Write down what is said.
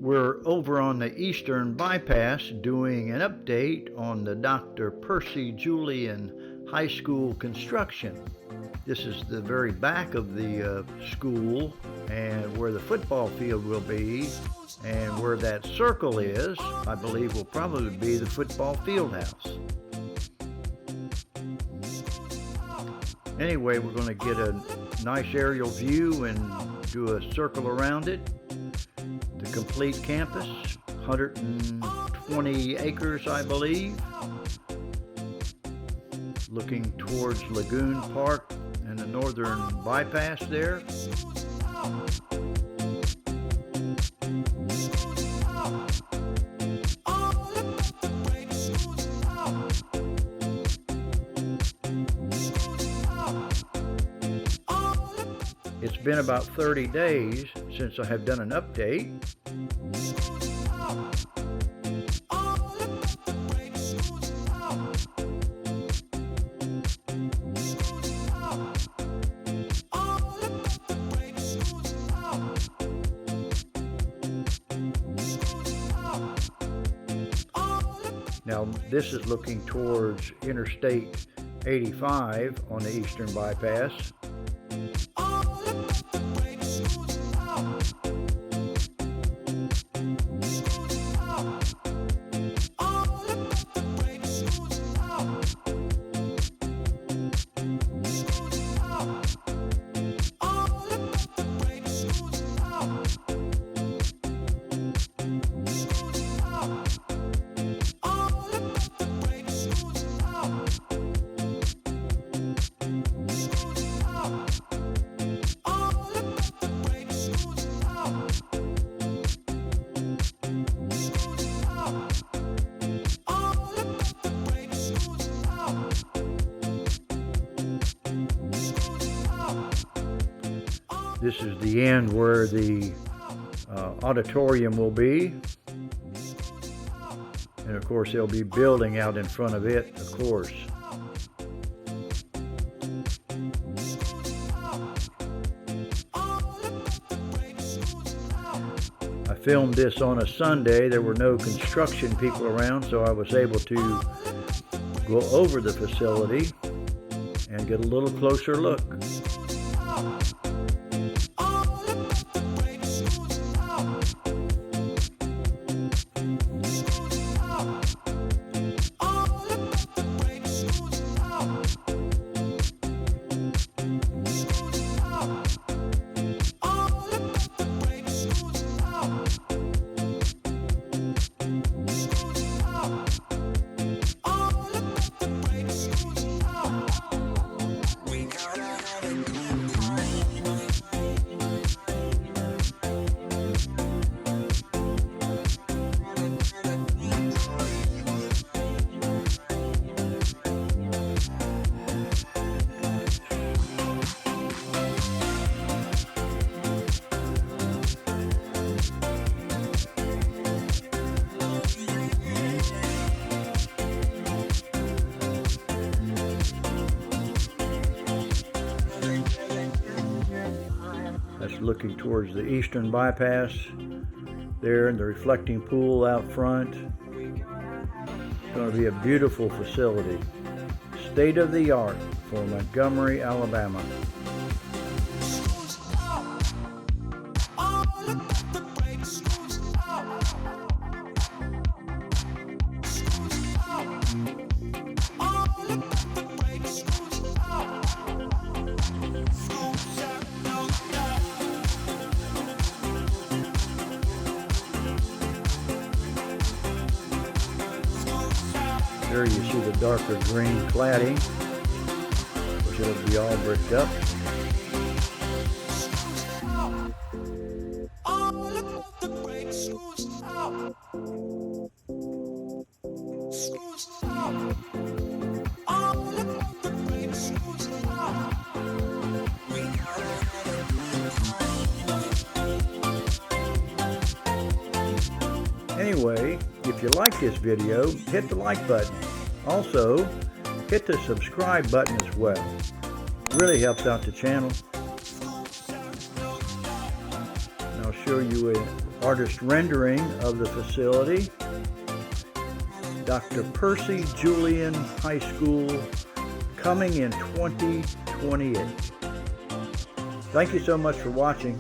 We're over on the Eastern Bypass doing an update on the Dr. Percy Julian High School construction. This is the very back of the school, and where the football field will be, and where that circle is, I believe, will probably be the football field house. Anyway, we're going to get a nice aerial view and do a circle around it. The complete campus, 120 acres, I believe, looking towards Lagoon Park and the Northern Bypass there. It's been about 30 days since I have done an update. Now this is looking towards Interstate 85 on the Eastern Bypass. This is the end where the auditorium will be. And of course, they'll be building out in front of it, of course. I filmed this on a Sunday. There were no construction people around, so I was able to go over the facility and get a little closer look. That's looking towards the Eastern Bypass there, and the reflecting pool out front. It's going to be a beautiful facility. State of the art for Montgomery, Alabama. There you see the darker green cladding, which it'll be all bricked up. Anyway, if you like this video, hit the like button. Also, hit the subscribe button as well. Really helps out the channel. Now show you an artist rendering of the facility. Dr. Percy Julian High School, coming in 2028. Thank you so much for watching.